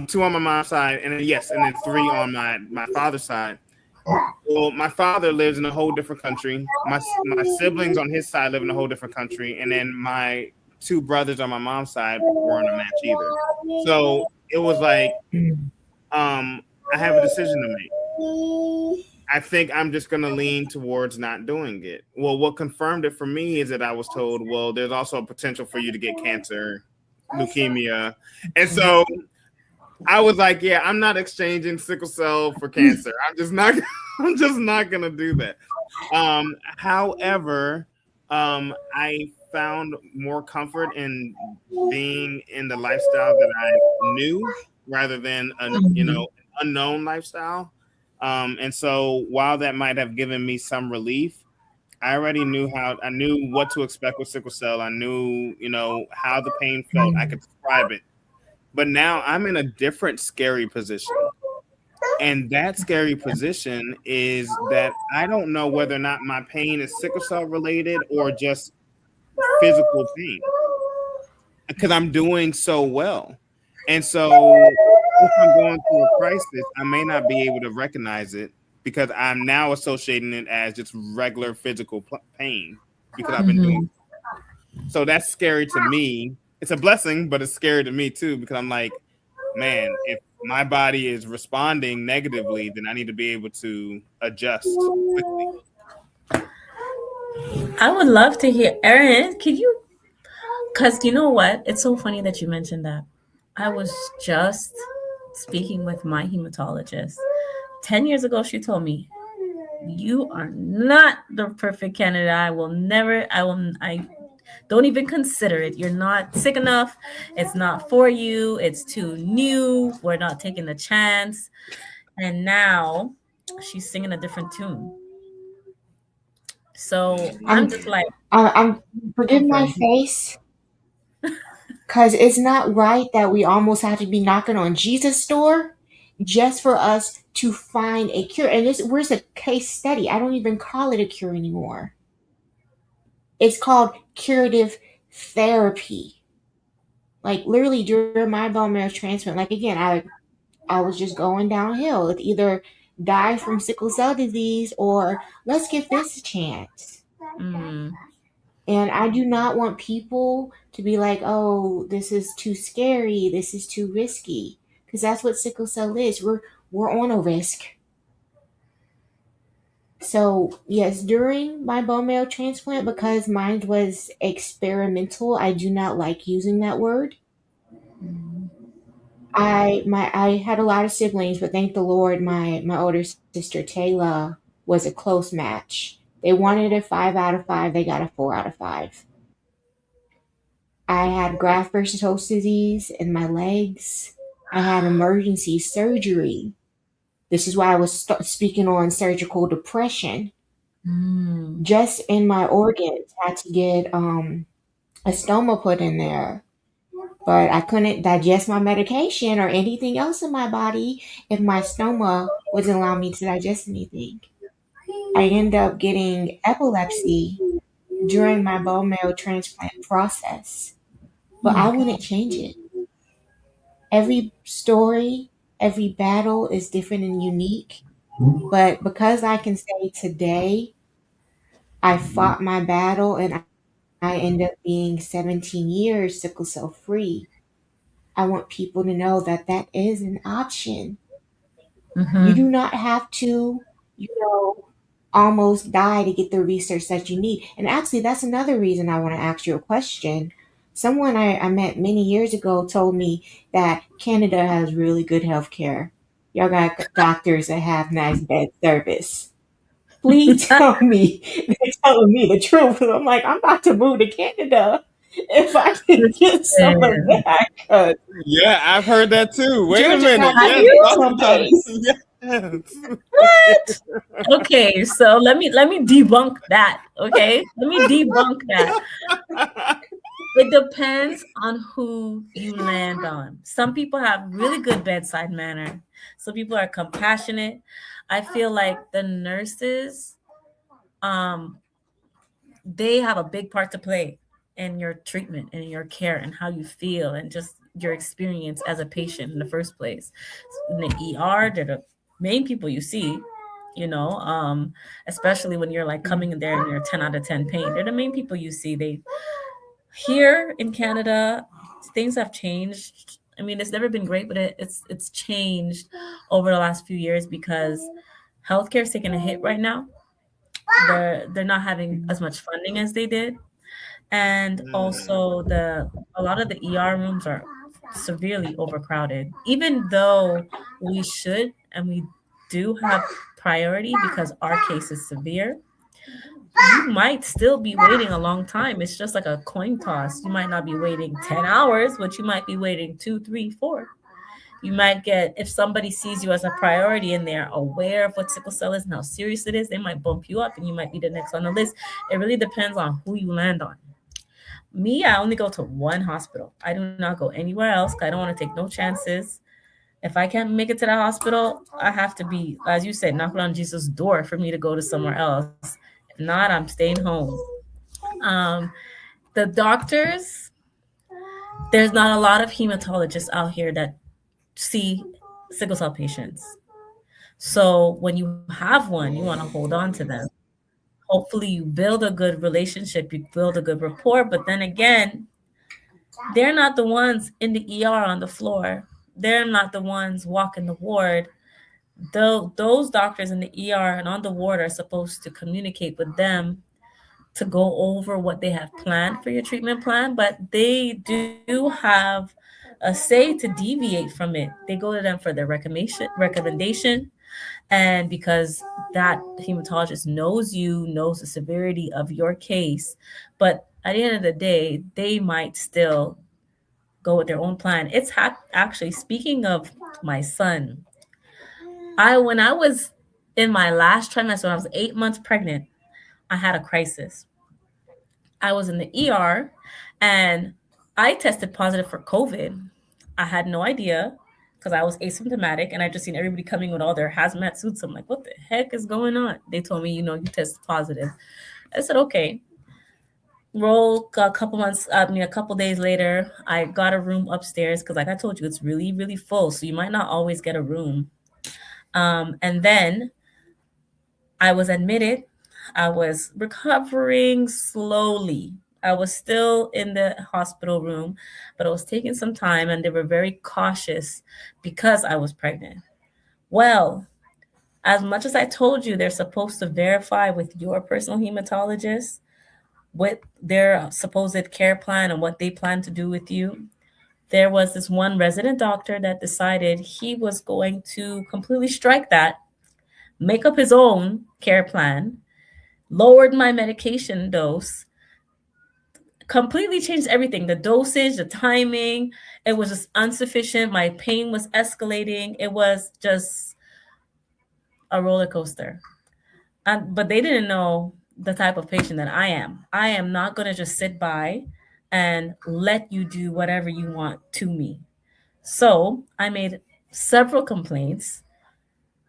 two on my mom's side, and then yes, and then three on my father's side. Well, my father lives in a whole different country. My siblings on his side live in a whole different country, and then my two brothers on my mom's side weren't a match either. So it was like, I have a decision to make. I think I'm just going to lean towards not doing it. Well, what confirmed it for me is that I was told, well, there's also a potential for you to get cancer leukemia. And so I was like, yeah, I'm not exchanging sickle cell for cancer. I'm just not I'm just not gonna do that. However, I found more comfort in being in the lifestyle that I knew rather than an unknown lifestyle. And so while that might have given me some relief, I knew what to expect with sickle cell. I knew, how the pain felt. I could describe it. But now I'm in a different scary position. And that scary position is that I don't know whether or not my pain is sickle cell related or just physical pain because I'm doing so well. And so if I'm going through a crisis, I may not be able to recognize it because I'm now associating it as just regular physical pain because I've been doing. So that's scary to me. It's a blessing, but it's scary to me too because I'm like, man, if my body is responding negatively, then I need to be able to adjust quickly. I would love to hear, Erin, could you, because you know what? It's so funny that you mentioned that. I was just speaking with my hematologist. 10 years ago, she told me, you are not the perfect candidate. I don't even consider it. You're not sick enough. It's not for you. It's too new. We're not taking the chance. And now she's singing a different tune. So I'm just like, I'm forgive my face, because it's not right that we almost have to be knocking on Jesus' door just for us to find a cure. And where's a case study? I don't even call it a cure anymore. It's called curative therapy. Like literally during my bone marrow transplant, like again, I was just going downhill. It's either die from sickle cell disease or let's give this a chance. And I do not want people to be like, oh, this is too scary, this is too risky. Because that's what sickle cell is. We're on a risk. So yes, during my bone marrow transplant, because mine was experimental, I do not like using that word. I had a lot of siblings, but thank the Lord, my older sister Taylor was a close match. They wanted a 5 out of 5. They got a 4 out of 5. I had graft versus host disease in my legs. I had emergency surgery. This is why I was speaking on surgical depression. Just in my organs, I had to get a stoma put in there. But I couldn't digest my medication or anything else in my body if my stoma wasn't allowing me to digest anything. I ended up getting epilepsy during my bone marrow transplant process. But I wouldn't change it. Every story, every battle is different and unique. But because I can say today, I fought my battle and I end up being 17 years sickle cell free. I want people to know that that is an option. You do not have to, almost die to get the research that you need. And actually, that's another reason I want to ask you a question. Someone I met many years ago told me that Canada has really good health care. Y'all got doctors that have nice bed service. Please tell me they're telling me the truth. I'm like, I'm about to move to Canada if I can get some of that. 'Cause Yeah, I've heard that too. Wait a Georgia minute. got Yes, me talk about it. someplace. Yes. what? Okay, so let me debunk that. Okay, let me debunk that. It depends on who you land on. Some people have really good bedside manner. Some people are compassionate. I feel like the nurses, they have a big part to play in your treatment and in your care and how you feel and just your experience as a patient in the first place. In the ER, they're the main people you see, especially when you're like coming in there and you're 10 out of 10 pain. They're the main people you see. They here in Canada, things have changed. I mean, it's never been great, but it's changed over the last few years because healthcare is taking a hit right now. They're not having as much funding as they did. And Mm. also a lot of the ER rooms are severely overcrowded, even though we should and we do have priority because our case is severe. You might still be waiting a long time. It's just like a coin toss. You might not be waiting 10 hours, but you might be waiting 2, 3, 4. You might get, if somebody sees you as a priority and they're aware of what sickle cell is and how serious it is, they might bump you up and you might be the next on the list. It really depends on who you land on. Me, I only go to one hospital. I do not go anywhere else. I don't want to take no chances. If I can't make it to that hospital, I have to be, as you said, knocking on Jesus' door for me to go to somewhere else. If not, I'm staying home. Um, the doctors, there's not a lot of hematologists out here that see sickle cell patients. So when you have one, you want to hold on to them. Hopefully, you build a good relationship, you build a good rapport. But then again, they're not the ones in the ER on the floor. They're not the ones walking the ward. Though those doctors in the ER and on the ward are supposed to communicate with them to go over what they have planned for your treatment plan, but they do have a say to deviate from it. They go to them for their recommendation, and because that hematologist knows you, knows the severity of your case, but at the end of the day, they might still go with their own plan. Actually, speaking of my son, when I was in my last trimester, when I was 8 months pregnant, I had a crisis. I was in the ER and I tested positive for COVID. I had no idea because I was asymptomatic and I just seen everybody coming with all their hazmat suits. I'm like, what the heck is going on? They told me, you tested positive. I said, okay. Roll a couple months, a couple days later, I got a room upstairs because, like I told you, it's really, really full. So you might not always get a room. And then I was admitted. I was recovering slowly. I was still in the hospital room, but it was taking some time and they were very cautious because I was pregnant. Well, as much as I told you, they're supposed to verify with your personal hematologist with their supposed care plan and what they plan to do with you. There was this one resident doctor that decided he was going to completely strike that, make up his own care plan, lowered my medication dose, completely changed everything, the dosage, the timing. It was just insufficient. My pain was escalating. It was just a roller coaster. But they didn't know the type of patient that I am. I am not going to just sit by and let you do whatever you want to me. So I made several complaints.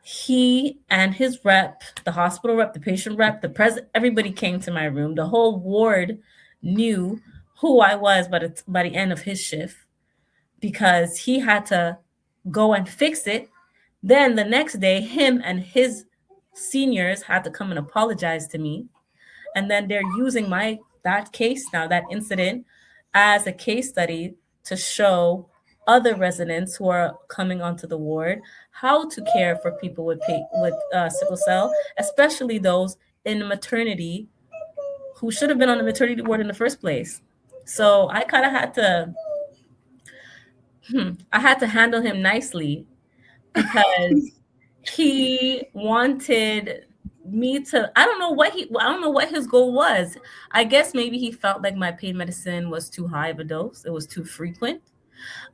He and his rep, the hospital rep, the patient rep, the president, everybody came to my room. The whole ward knew who I was by the end of his shift because he had to go and fix it. Then the next day, him and his seniors had to come and apologize to me. And then they're using that case now, that incident, as a case study to show other residents who are coming onto the ward how to care for people with sickle cell, especially those in maternity who should have been on the maternity ward in the first place. So I kind of had to handle him nicely because he wanted me to, I don't know what his goal was. I guess maybe he felt like my pain medicine was too high of a dose. It was too frequent.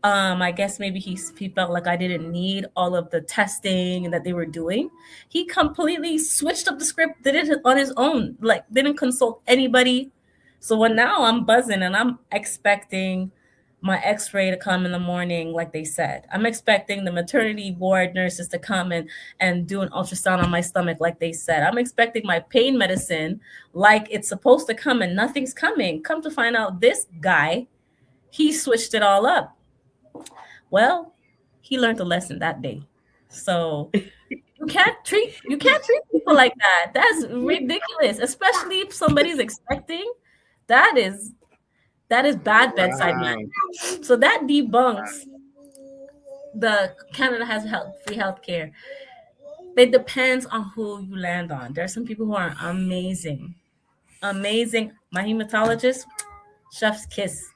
I guess maybe he felt like I didn't need all of the testing that they were doing. He completely switched up the script, did it on his own, like didn't consult anybody. So now I'm buzzing and I'm expecting my x-ray to come in the morning like they said. I'm expecting the maternity ward nurses to come and do an ultrasound on my stomach like they said. I'm expecting my pain medicine like it's supposed to come and nothing's coming. Come to find out, this guy, he switched it all up. Well, he learned a lesson that day. So you can't treat people like that. That's ridiculous, especially if somebody's expecting. That is bad bedside manner. So that debunks the Canada has free healthcare. It depends on who you land on. There are some people who are amazing. My hematologist, Chef's kiss.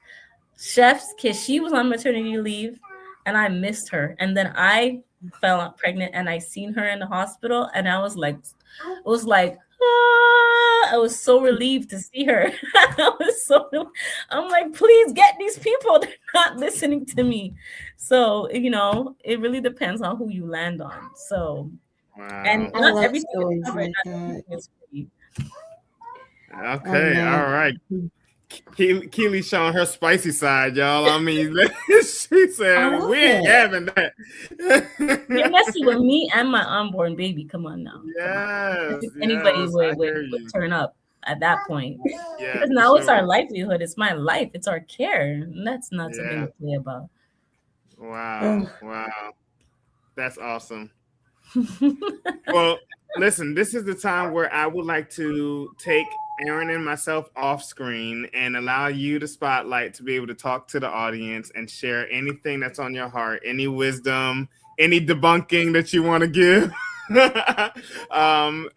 Chef's kiss. She was on maternity leave and I missed her. And then I fell out pregnant and I seen her in the hospital and I was like, I was so relieved to see her. I'm like, please get these people. They're not listening to me. So, it really depends on who you land on. So, Wow. and I not love everything stories is covered. like Not that. everything is free. Okay, all right. Keelie showing her spicy side, y'all. I mean, she said we ain't having that. You're messing with me and my unborn baby. Come on now. Yes, Anybody yes, would turn up at that point. Yeah, Because now it's our livelihood. It's my life. It's our care. And that's not something to play about. Wow. Wow. That's awesome. Well, listen, this is the time where I would like to take Aaron and myself off screen and allow you the spotlight to be able to talk to the audience and share anything that's on your heart, any wisdom, any debunking that you want to give.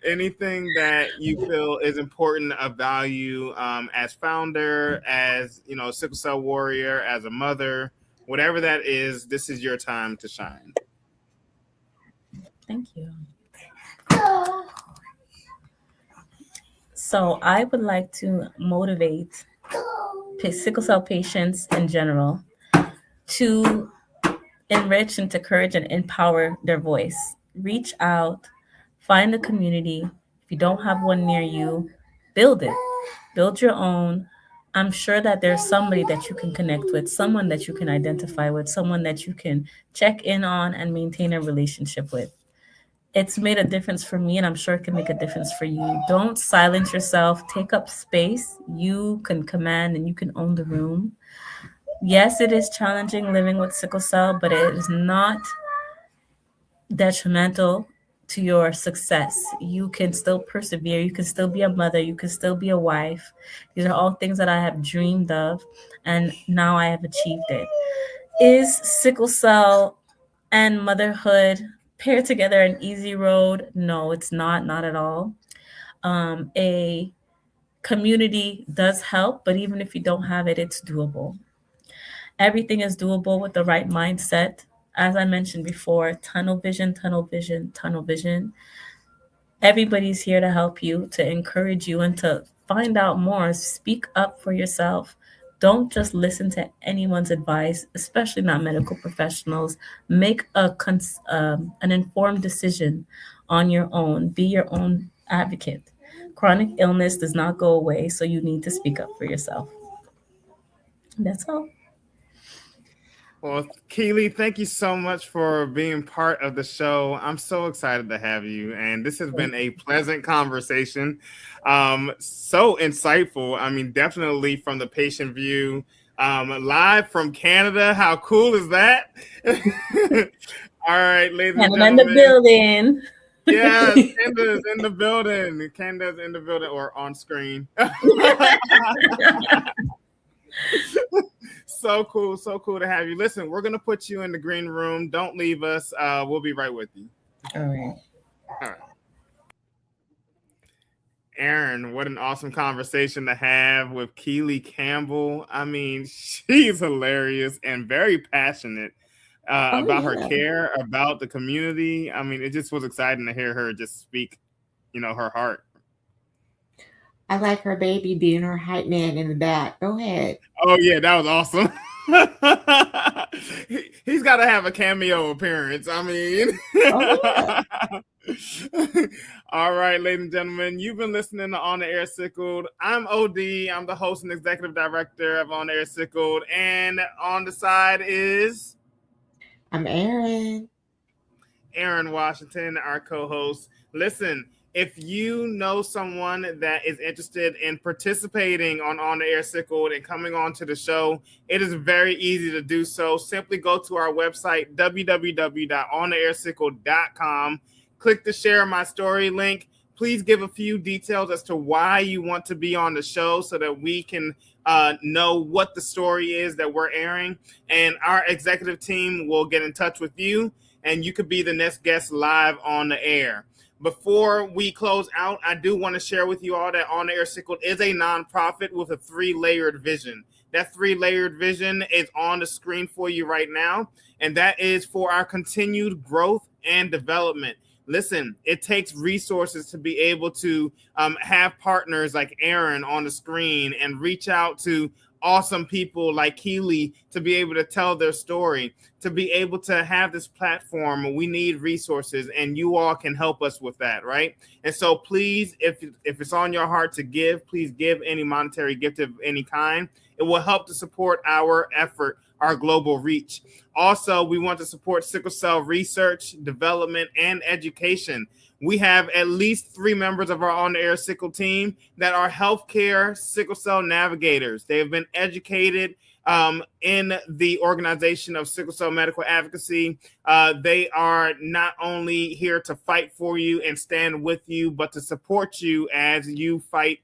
Anything that you feel is important of value as founder, as Sickle Cell Warrior, as a mother, whatever that is, this is your time to shine. Thank you. So I would like to motivate sickle cell patients in general to enrich and to encourage and empower their voice. Reach out, find a community. If you don't have one near you, build it. Build your own. I'm sure that there's somebody that you can connect with, someone that you can identify with, someone that you can check in on and maintain a relationship with. It's made a difference for me, and I'm sure it can make a difference for you. Don't silence yourself. Take up space. You can command and you can own the room. Yes, it is challenging living with sickle cell, but it is not detrimental to your success. You can still persevere. You can still be a mother. You can still be a wife. These are all things that I have dreamed of, and now I have achieved it. Is sickle cell and motherhood paired together an easy road? No, it's not at all. A community does help, but even if you don't have it, it's doable. Everything is doable with the right mindset. As I mentioned before, tunnel vision, tunnel vision, tunnel vision. Everybody's here to help you, to encourage you, and to find out more. Speak up for yourself. Don't just listen to anyone's advice, especially not medical professionals. Make an informed decision on your own. Be your own advocate. Chronic illness does not go away, so you need to speak up for yourself. That's all. Well, Keelie, thank you so much for being part of the show. I'm so excited to have you, and this has been a pleasant conversation. So insightful. I mean, definitely from the patient view, live from Canada. How cool is that? All right, ladies and gentlemen. In the building. Yes, Canda's in the building. Canda's in the building or on screen. So cool to have you. Listen, we're going to put you in the green room. Don't leave us. We'll be right with you. All right. Aaron, what an awesome conversation to have with Keelie Campbell. I mean, she's hilarious and very passionate about her care, about the community. I mean, it just was exciting to hear her just speak, her heart. I like her baby being her hype man in the back. Go ahead. Oh, yeah, that was awesome. He's got to have a cameo appearance. I mean. All right, ladies and gentlemen, you've been listening to On the Air Sickled. I'm OD. I'm the host and executive director of On the Air Sickled. And on the side is... I'm Aaron. Aaron Washington, our co-host. Listen, if you know someone that is interested in participating on the Air Sickled and coming on to the show, it is very easy to do so. Simply go to our website, www.ontheairsickled.com. Click the share my story link. Please give a few details as to why you want to be on the show so that we can know what the story is that we're airing. And our executive team will get in touch with you, and you could be the next guest live on the air. Before we close out, I do want to share with you all that On the Air Sickled is a nonprofit with a 3-layered vision. That 3-layered vision is on the screen for you right now, and that is for our continued growth and development. Listen, it takes resources to be able to have partners like Aaron on the screen and reach out to awesome people like Keelie to be able to tell their story. To be able to have this platform, we need resources, and you all can help us with that, right? And so please, if it's on your heart to give, please give any monetary gift of any kind. It will help to support our effort, our global reach. Also, we want to support sickle cell research, development, and education. We have at least 3 members of our on-the-air sickle team that are healthcare sickle cell navigators. They have been educated in the organization of Sickle Cell Medical Advocacy. They are not only here to fight for you and stand with you, but to support you as you fight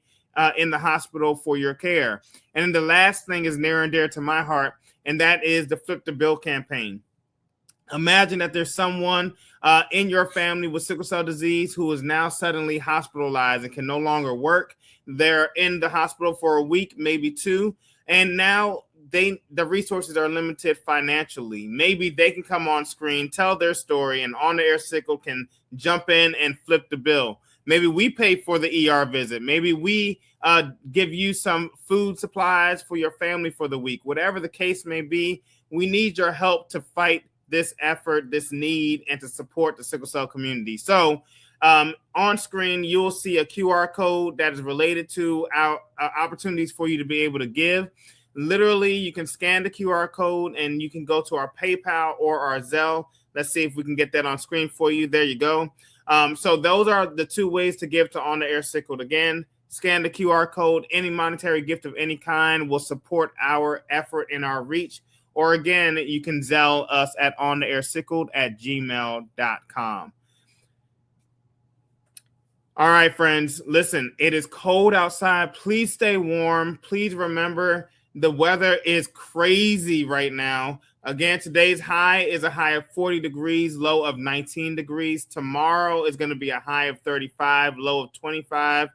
in the hospital for your care. And then the last thing is near and dear to my heart, and that is the Flip the Bill campaign. Imagine that there's someone in your family with sickle cell disease who is now suddenly hospitalized and can no longer work. They're in the hospital for a week, maybe 2, and now the resources are limited financially. Maybe they can come on screen, tell their story, and On the Air Sickle can jump in and flip the bill. Maybe we pay for the ER visit. Maybe we give you some food supplies for your family for the week. Whatever the case may be, we need your help to fight this effort, this need, and to support the sickle cell community. So on screen, you'll see a QR code that is related to our opportunities for you to be able to give. Literally, you can scan the QR code and you can go to our PayPal or our Zelle. Let's see if we can get that on screen for you. There you go. So those are the 2 ways to give to On the Air Sickled. Again, scan the QR code. Any monetary gift of any kind will support our effort and our reach. Or again, you can Zelle us at ontheirsickled@gmail.com. All right, friends, listen, it is cold outside. Please stay warm. Please remember the weather is crazy right now. Again, today's high is a high of 40 degrees, low of 19 degrees. Tomorrow is going to be a high of 35, low of 25.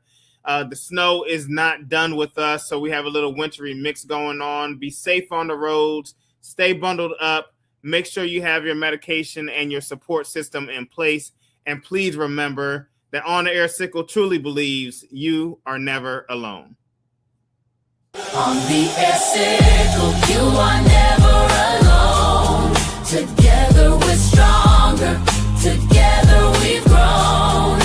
The snow is not done with us, so we have a little wintry mix going on. Be safe on the roads. Stay bundled up. Make sure you have your medication and your support system in place. And please remember that On the Air Sickle truly believes you are never alone. On the air sickle, you are never alone. Together we're stronger. Together we've grown.